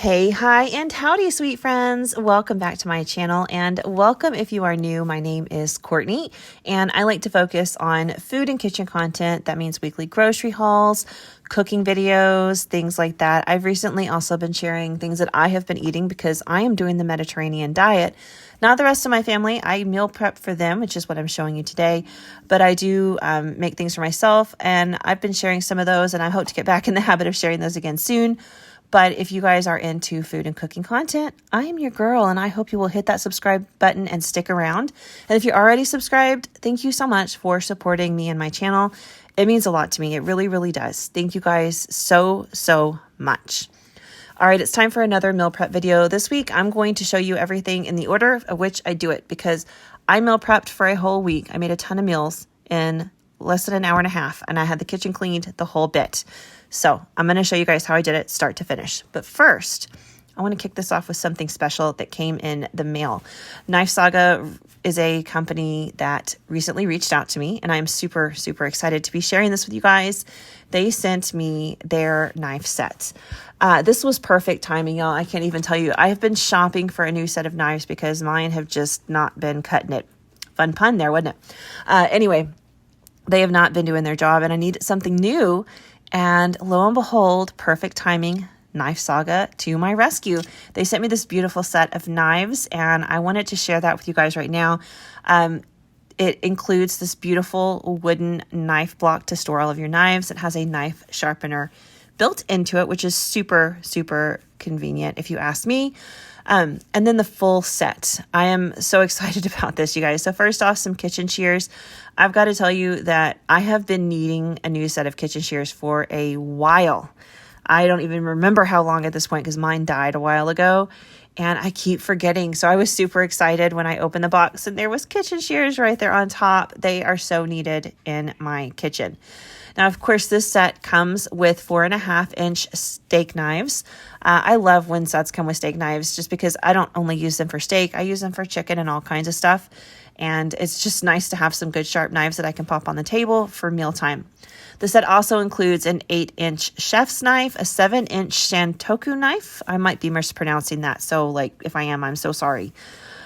Hey, hi, and howdy, sweet friends. Welcome back to my channel, and welcome if you are new. My name is Courtney, and I like to focus on food and kitchen content. That means weekly grocery hauls, cooking videos, things like that. I've recently also been sharing things that I have been eating because I am doing the Mediterranean diet. Not the rest of my family. I meal prep for them, which is what I'm showing you today, but I do make things for myself, and I've been sharing some of those, and I hope to get back in the habit of sharing those again soon. But if you guys are into food and cooking content, I am your girl, and I hope you will hit that subscribe button and stick around. And if you're already subscribed, thank you so much for supporting me and my channel. It means a lot to me. It really, really does. Thank you guys so much. All right, it's time for another meal prep video. This week, I'm going to show you everything in the order of which I do it because I meal prepped for a whole week. I made a ton of meals in less than an hour and a half, and I had the kitchen cleaned the whole bit. So I'm going to show you guys how I did it start to finish. But first, I want to kick this off with something special that came in the mail. Knife Saga is a company that recently reached out to me, and I'm super excited to be sharing this with you guys. They sent me their knife set. This was perfect timing, y'all. I can't even tell you. I have been shopping for a new set of knives because mine have just not been cutting it. Fun pun there, wasn't it? Anyway, they have not been doing their job, and I needed something new. And lo and behold, perfect timing, Knife Saga to my rescue. They sent me this beautiful set of knives, and I wanted to share that with you guys right now. It includes this beautiful wooden knife block to store all of your knives. It has a knife sharpener built into it, which is super convenient if you ask me. And then the full set. I am so excited about this, you guys. So first off, some kitchen shears. I've got to tell you that I have been needing a new set of kitchen shears for a while. I don't even remember how long at this point because mine died a while ago and I keep forgetting. So I was super excited when I opened the box and there was kitchen shears right there on top. They are so needed in my kitchen. Now, of course, this set comes with 4.5-inch steak knives. I love when sets come with steak knives just because I don't only use them for steak. I use them for chicken and all kinds of stuff. And it's just nice to have some good sharp knives that I can pop on the table for mealtime. The set also includes an 8-inch chef's knife, a 7-inch shantoku knife. I might be mispronouncing that. So if I am, I'm so sorry.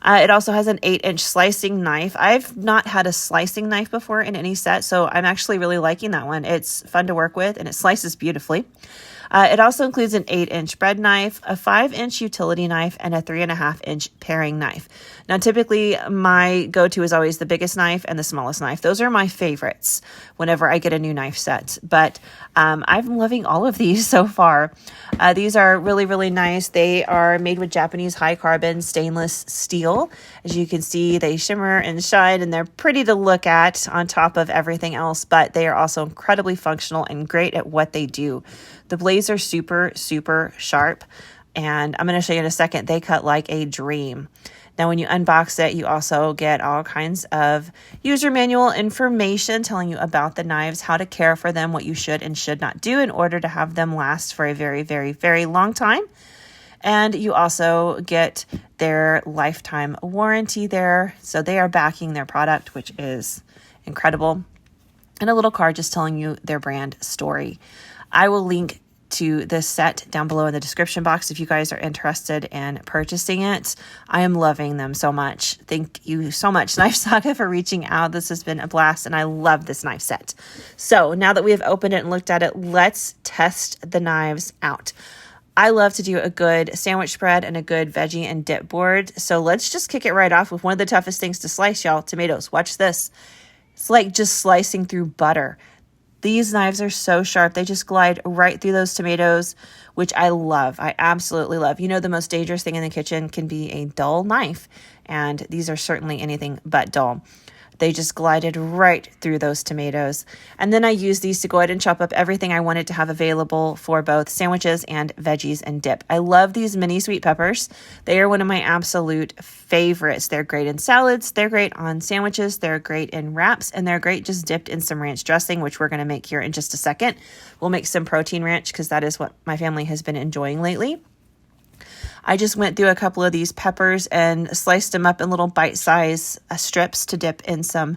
It also has an 8-inch slicing knife. I've not had a slicing knife before in any set, so I'm actually really liking that one. It's fun to work with and it slices beautifully. It also includes an 8-inch bread knife, a 5-inch utility knife, and a 3.5-inch paring knife. Now, typically, my go-to is always the biggest knife and the smallest knife. Those are my favorites whenever I get a new knife set, but I'm loving all of these so far. These are really nice. They are made with Japanese high-carbon stainless steel. As you can see, they shimmer and shine, and they're pretty to look at on top of everything else, but they are also incredibly functional and great at what they do. The blades are super sharp, and I'm going to show you in a second. They cut like a dream. Now, when you unbox it, you also get all kinds of user manual information telling you about the knives, how to care for them, what you should and should not do in order to have them last for a very long time. And you also get their lifetime warranty there. So they are backing their product, which is incredible. And a little card just telling you their brand story. I will link to this set down below in the description box if you guys are interested in purchasing it. I am loving them so much. Thank you so much, Knife Saga, for reaching out. This has been a blast, and I love this knife set. So now that we have opened it and looked at it, let's test the knives out. I love to do a good sandwich spread and a good veggie and dip board. So let's just kick it right off with one of the toughest things to slice, y'all, tomatoes. Watch this. It's like just slicing through butter. These knives are so sharp. They just glide right through those tomatoes, which I love. I absolutely love. You know, the most dangerous thing in the kitchen can be a dull knife, and these are certainly anything but dull. They just glided right through those tomatoes. And then I used these to go ahead and chop up everything I wanted to have available for both sandwiches and veggies and dip. I love these mini sweet peppers. They are one of my absolute favorites. They're great in salads. They're great on sandwiches. They're great in wraps. And they're great just dipped in some ranch dressing, which we're going to make here in just a second. We'll make some protein ranch because that is what my family has been enjoying lately. I just went through a couple of these peppers and sliced them up in little bite-size strips to dip in some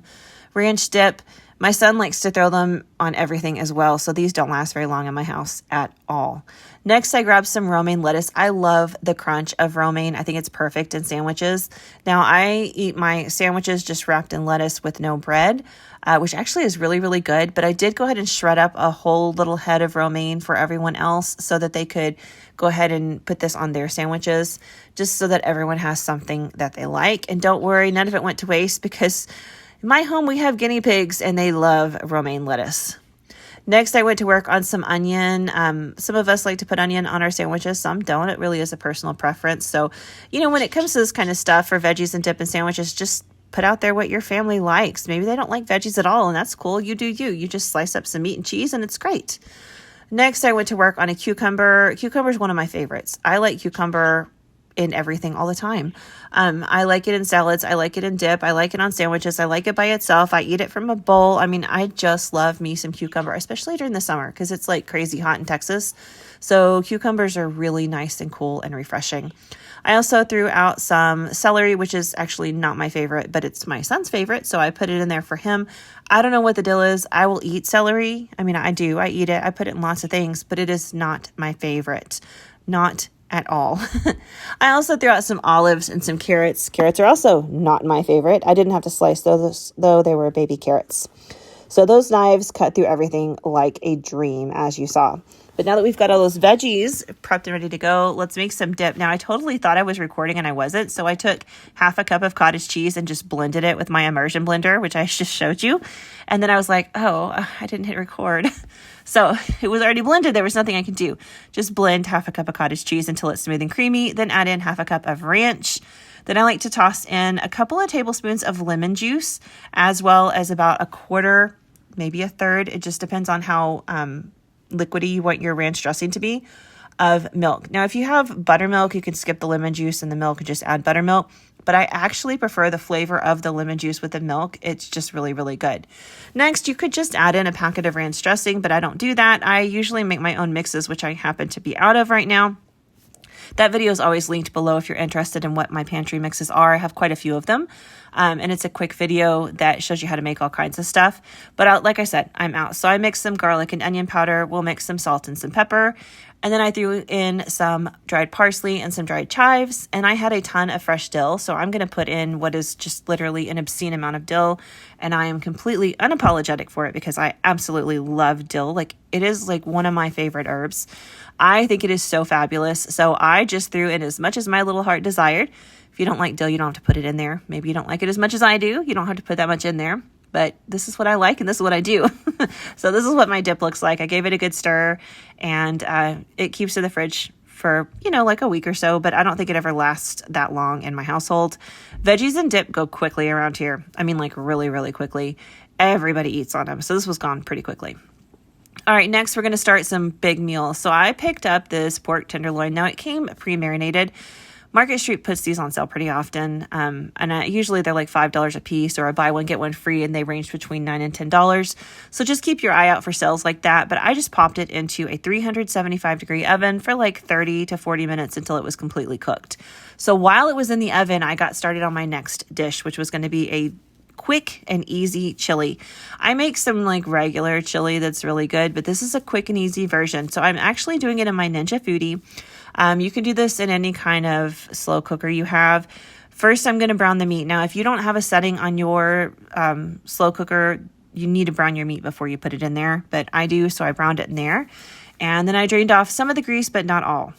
ranch dip. My son likes to throw them on everything as well, so these don't last very long in my house at all. Next, I grabbed some romaine lettuce. I love the crunch of romaine. I think it's perfect in sandwiches. Now, I eat my sandwiches just wrapped in lettuce with no bread, which actually is really, really good. But I did go ahead and shred up a whole little head of romaine for everyone else so that they could go ahead and put this on their sandwiches, just so that everyone has something that they like. And don't worry, none of it went to waste, because in my home, we have guinea pigs and they love romaine lettuce. Next, I went to work on some onion. Some of us like to put onion on our sandwiches. Some don't. It really is a personal preference. So, when it comes to this kind of stuff for veggies and dip and sandwiches, just put out there what your family likes. Maybe they don't like veggies at all, and that's cool. You do you. You just slice up some meat and cheese, and it's great. Next, I went to work on a cucumber. Cucumber is one of my favorites. I like cucumber in everything all the time. I like it in salads. I like it in dip. I like it on sandwiches. I like it by itself. I eat it from a bowl. I mean, I just love me some cucumber, especially during the summer because it's like crazy hot in Texas. So cucumbers are really nice and cool and refreshing. I also threw out some celery, which is actually not my favorite, but it's my son's favorite. So I put it in there for him. I don't know what the dill is. I will eat celery. I mean, I do. I eat it. I put it in lots of things, but it is not my favorite. Not at all. I also threw out some olives and some carrots. Carrots are also not my favorite. I didn't have to slice those, though they were baby carrots. So those knives cut through everything like a dream, as you saw. But now that we've got all those veggies prepped and ready to go, let's make some dip. Now, I totally thought I was recording and I wasn't. So I took half a cup of cottage cheese and just blended it with my immersion blender, which I just showed you. And then I was like, oh, I didn't hit record. So it was already blended. There was nothing I could do. Just blend half a cup of cottage cheese until it's smooth and creamy. Then add in half a cup of ranch. Then I like to toss in a couple of tablespoons of lemon juice, as well as about a quarter, maybe a third. It just depends on how liquidy you want your ranch dressing to be, of milk. Now, if you have buttermilk, you can skip the lemon juice and the milk and just add buttermilk. But I actually prefer the flavor of the lemon juice with the milk. It's just really, really good. Next, you could just add in a packet of ranch dressing, but I don't do that. I usually make my own mixes, which I happen to be out of right now. That video is always linked below if you're interested in what my pantry mixes are. I have quite a few of them. And it's a quick video that shows you how to make all kinds of stuff. But like I said, I'm out. So I mixed some garlic and onion powder. We'll mix some salt and some pepper. And then I threw in some dried parsley and some dried chives. And I had a ton of fresh dill. So I'm going to put in what is just literally an obscene amount of dill. And I am completely unapologetic for it because I absolutely love dill. Like, it is like one of my favorite herbs. I think it is so fabulous. So I just threw in as much as my little heart desired. If you don't like dill, you don't have to put it in there. Maybe you don't like it as much as I do. You don't have to put that much in there. But this is what I like and this is what I do. So this is what my dip looks like. I gave it a good stir and it keeps in the fridge for, like a week or so, but I don't think it ever lasts that long in my household. Veggies and dip go quickly around here. I mean, like really, really quickly. Everybody eats on them. So this was gone pretty quickly. All right, next we're going to start some big meals. So I picked up this pork tenderloin. Now it came pre-marinated. Market Street puts these on sale pretty often, usually they're like $5 a piece, or I buy one, get one free, and they range between $9 and $10. So just keep your eye out for sales like that. But I just popped it into a 375-degree oven for like 30 to 40 minutes until it was completely cooked. So while it was in the oven, I got started on my next dish, which was going to be a quick and easy chili. I make some like regular chili that's really good, but this is a quick and easy version. So I'm actually doing it in my Ninja Foodie. You can do this in any kind of slow cooker you have. First, I'm going to brown the meat. Now, if you don't have a setting on your slow cooker, you need to brown your meat before you put it in there, but I do, so I browned it in there. And then I drained off some of the grease, but not all.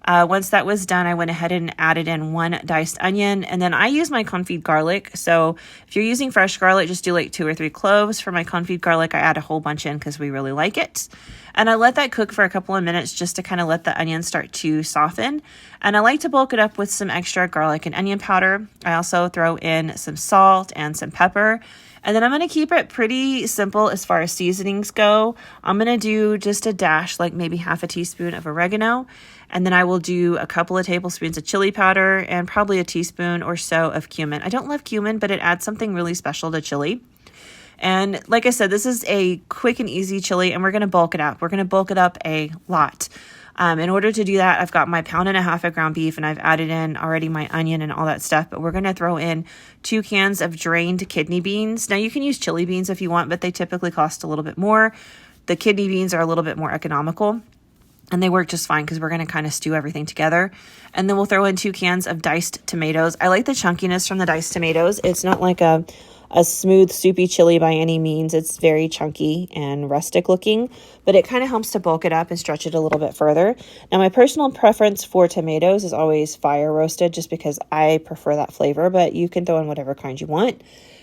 Once that was done, I went ahead and added in one diced onion, and then I use my confit garlic. So if you're using fresh garlic, just do like 2 or 3 cloves. For my confit garlic, I add a whole bunch in because we really like it. And I let that cook for a couple of minutes just to kind of let the onion start to soften. And I like to bulk it up with some extra garlic and onion powder. I also throw in some salt and some pepper. And then I'm going to keep it pretty simple as far as seasonings go. I'm going to do just a dash, like maybe half a teaspoon of oregano. And then I will do a couple of tablespoons of chili powder and probably a teaspoon or so of cumin. I don't love cumin, but it adds something really special to chili. And like I said, this is a quick and easy chili, and we're going to bulk it up. We're going to bulk it up a lot. In order to do that, I've got my 1.5 pounds of ground beef, and I've added in already my onion and all that stuff, but we're going to throw in 2 cans of drained kidney beans. Now you can use chili beans if you want, but they typically cost a little bit more. The kidney beans are a little bit more economical, and they work just fine because we're going to kind of stew everything together. And then we'll throw in 2 cans of diced tomatoes. I like the chunkiness from the diced tomatoes. It's not like a smooth, soupy chili by any means. It's very chunky and rustic looking, but it kind of helps to bulk it up and stretch it a little bit further. Now, my personal preference for tomatoes is always fire roasted just because I prefer that flavor, but you can throw in whatever kind you want.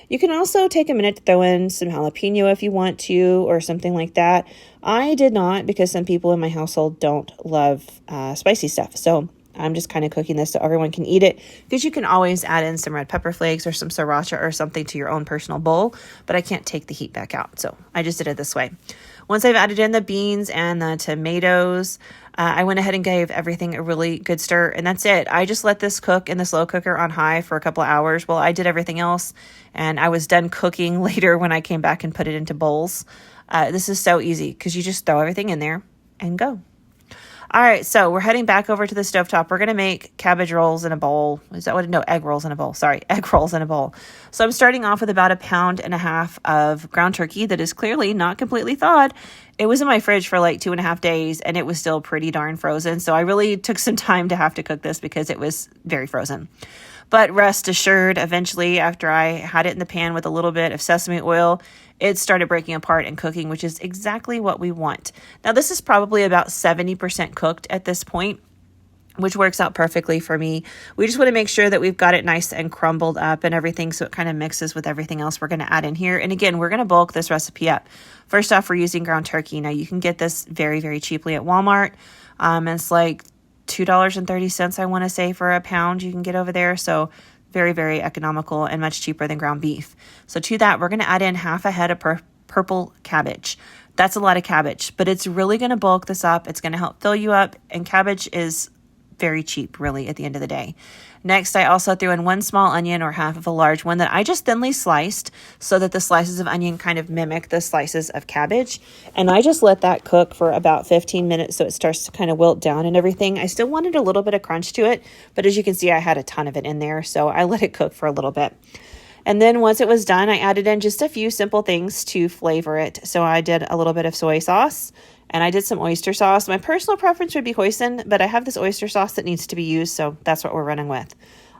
You can also take a minute to throw in some jalapeno if you want to, or something like that. I did not because some people in my household don't love spicy stuff. So I'm just kind of cooking this so everyone can eat it, because you can always add in some red pepper flakes or some sriracha or something to your own personal bowl, but I can't take the heat back out. So I just did it this way. Once I've added in the beans and the tomatoes, I went ahead and gave everything a really good stir, and that's it. I just let this cook in the slow cooker on high for a couple of hours while I did everything else, and I was done cooking later when I came back and put it into bowls. This is so easy because you just throw everything in there and go. All right, so we're heading back over to the stovetop. We're going to make cabbage rolls in a bowl. Is that what? No, egg rolls in a bowl. Sorry, egg rolls in a bowl. So I'm starting off with about 1.5 pounds of ground turkey that is clearly not completely thawed. It was in my fridge for like 2.5 days, and it was still pretty darn frozen. So I really took some time to have to cook this because it was very frozen. But rest assured, eventually, after I had it in the pan with a little bit of sesame oil, it started breaking apart and cooking, which is exactly what we want. Now, this is probably about 70% cooked at this point, which works out perfectly for me. We just want to make sure that we've got it nice and crumbled up and everything, so it kind of mixes with everything else we're going to add in here. And again, we're going to bulk this recipe up. First off, we're using ground turkey. Now, you can get this very, very cheaply at Walmart. And it's like $2.30, I want to say, for a pound you can get over there. So very, very economical and much cheaper than ground beef. So to that, we're going to add in half a head of purple cabbage. That's a lot of cabbage, but it's really going to bulk this up. It's going to help fill you up, and cabbage is very cheap, really, at the end of the day. Next, I also threw in 1 small onion, or half of a large one, that I just thinly sliced so that the slices of onion kind of mimic the slices of cabbage. And I just let that cook for about 15 minutes so it starts to kind of wilt down and everything. I still wanted a little bit of crunch to it, but as you can see, I had a ton of it in there, so I let it cook for a little bit. And then once it was done, I added in just a few simple things to flavor it. So I did a little bit of soy sauce, and I did some oyster sauce. My personal preference would be hoisin, but I have this oyster sauce that needs to be used, so that's what we're running with.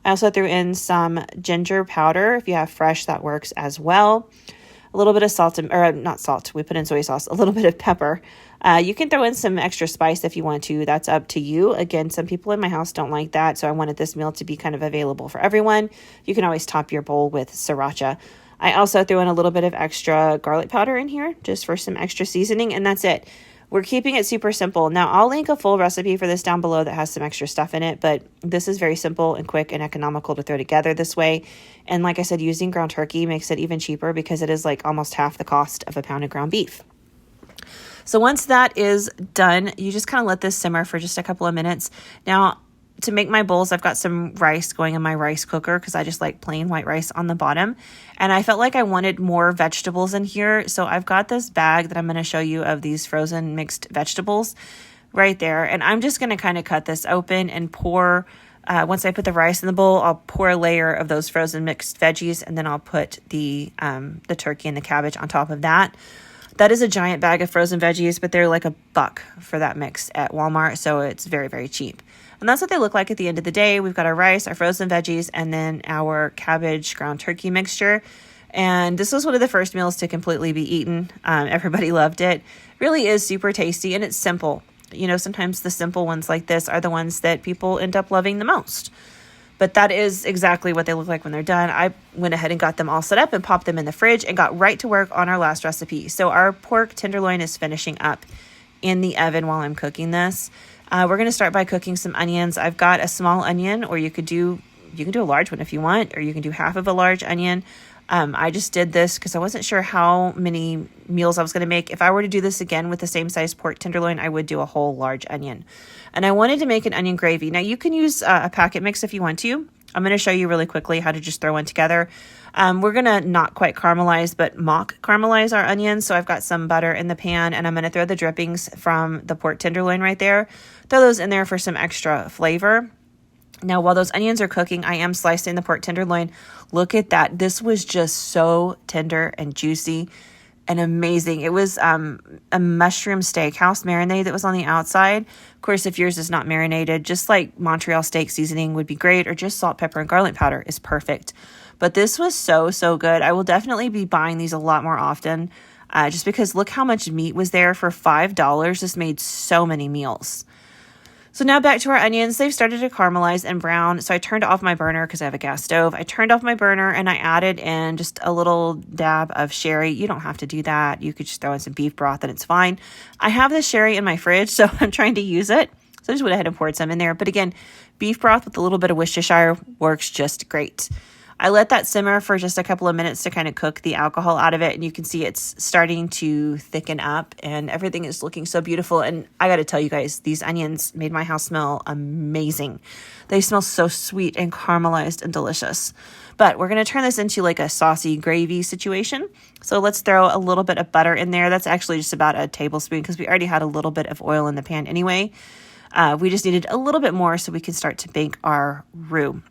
I also threw in some ginger powder. If you have fresh, that works as well. A little bit of salt, or not salt, we put in soy sauce, a little bit of pepper. You can throw in some extra spice if you want to. That's up to you. Again, some people in my house don't like that, so I wanted this meal to be kind of available for everyone. You can always top your bowl with sriracha. I also threw in a little bit of extra garlic powder in here just for some extra seasoning, and that's it. We're keeping it super simple. Now, I'll link a full recipe for this down below that has some extra stuff in it, but this is very simple and quick and economical to throw together this way. And like I said, using ground turkey makes it even cheaper because it is like almost half the cost of a pound of ground beef. So once that is done, you just kind of let this simmer for just a couple of minutes. Now, to make my bowls, I've got some rice going in my rice cooker because I just like plain white rice on the bottom. And I felt like I wanted more vegetables in here. So I've got this bag that I'm going to show you of these frozen mixed vegetables right there. And I'm just going to kind of cut this open and pour, once I put the rice in the bowl, I'll pour a layer of those frozen mixed veggies, and then I'll put the turkey and the cabbage on top of that. That is a giant bag of frozen veggies, but they're like $1 for that mix at Walmart. So it's very, very cheap. And that's what they look like at the end of the day. We've got our rice, our frozen veggies, and then our cabbage ground turkey mixture. And this was one of the first meals to completely be eaten. Everybody loved it. It really is super tasty, and it's simple. You know, sometimes the simple ones like this are the ones that people end up loving the most. But that is exactly what they look like when they're done. I went ahead and got them all set up and popped them in the fridge and got right to work on our last recipe. So our pork tenderloin is finishing up in the oven while I'm cooking this. We're going to start by cooking some onions. I've got a small onion, or you can do a large one if you want, or you can do half of a large onion. I just did this because I wasn't sure how many meals I was going to make. If I were to do this again with the same size pork tenderloin, I would do a whole large onion. And I wanted to make an onion gravy. Now, you can use a packet mix if you want to. I'm going to show you really quickly how to just throw one together. We're going to not quite caramelize, but mock caramelize our onions. So I've got some butter in the pan, and I'm going to throw the drippings from the pork tenderloin right there. throw those in there for some extra flavor. Now, while those onions are cooking, I am slicing the pork tenderloin. Look at that. This was just so tender and juicy and amazing. It was a mushroom steakhouse marinade that was on the outside. Of course, if yours is not marinated, just like Montreal steak seasoning would be great, or just salt, pepper, and garlic powder is perfect. But this was so, so good. I will definitely be buying these a lot more often, just because look how much meat was there for $5. This made so many meals. So now back to our onions. They've started to caramelize and brown. So I turned off my burner because I have a gas stove. I turned off my burner and I added in just a little dab of sherry. You don't have to do that. You could just throw in some beef broth and it's fine. I have this sherry in my fridge, so I'm trying to use it. So I just went ahead and poured some in there. But again, beef broth with a little bit of Worcestershire works just great. I let that simmer for just a couple of minutes to kind of cook the alcohol out of it. And you can see it's starting to thicken up and everything is looking so beautiful. And I got to tell you guys, these onions made my house smell amazing. They smell so sweet and caramelized and delicious. But we're going to turn this into like a saucy gravy situation. So let's throw a little bit of butter in there. That's actually just about a tablespoon because we already had a little bit of oil in the pan anyway. We just needed a little bit more so we can start to bake our roux.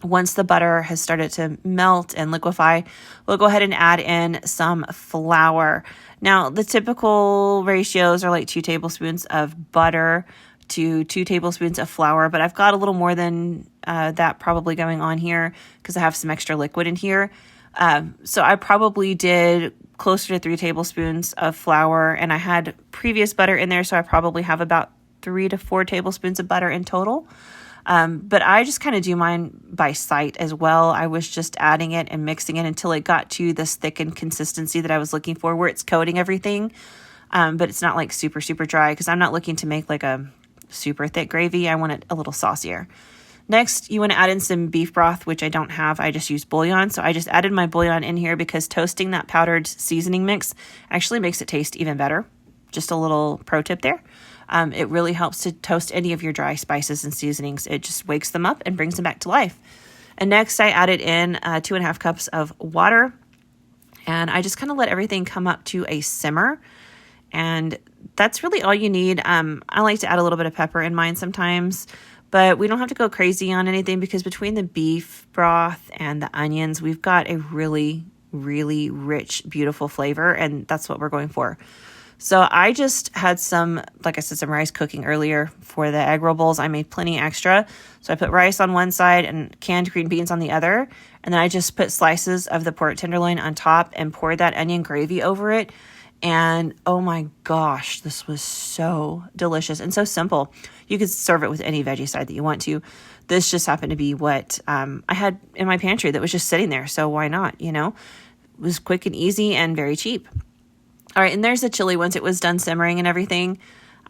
Once the butter has started to melt and liquefy, we'll go ahead and add in some flour. Now, the typical ratios are like 2 tablespoons of butter to 2 tablespoons of flour, but I've got a little more than that probably going on here because I have some extra liquid in here. So I probably did closer to 3 tablespoons of flour, and I had previous butter in there, so I probably have about 3 to 4 tablespoons of butter in total. But I just kind of do mine by sight as well. I was just adding it and mixing it until it got to this thickened consistency that I was looking for, where it's coating everything. But it's not like super, super dry because I'm not looking to make like a super thick gravy. I want it a little saucier. Next, you want to add in some beef broth, which I don't have. I just use bouillon. So I just added my bouillon in here because toasting that powdered seasoning mix actually makes it taste even better. Just a little pro tip there. It really helps to toast any of your dry spices and seasonings. It just wakes them up and brings them back to life. And next I added in 2.5 cups of water, and I just kind of let everything come up to a simmer. And that's really all you need. I like to add a little bit of pepper in mine sometimes, but we don't have to go crazy on anything because between the beef broth and the onions, we've got a really, really rich, beautiful flavor, and that's what we're going for. So I just had some, like I said, some rice cooking earlier for the egg roll bowls. I made plenty extra. So I put rice on one side and canned green beans on the other. And then I just put slices of the pork tenderloin on top and poured that onion gravy over it. And oh my gosh, this was so delicious and so simple. You could serve it with any veggie side that you want to. This just happened to be what I had in my pantry that was just sitting there. So why not, you know? It was quick and easy and very cheap. All right, and there's the chili. Once it was done simmering and everything,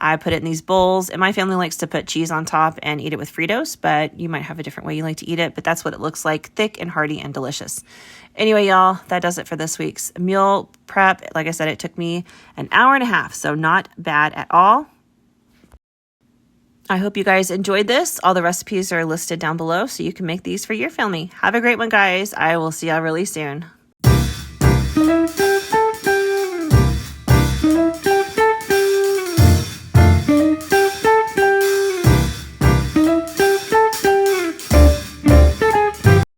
I put it in these bowls. And my family likes to put cheese on top and eat it with Fritos, but you might have a different way you like to eat it. But that's what it looks like, thick and hearty and delicious. Anyway, y'all, that does it for this week's meal prep. Like I said, it took me an hour and a half, so not bad at all. I hope you guys enjoyed this. All the recipes are listed down below, so you can make these for your family. Have a great one, guys. I will see y'all really soon.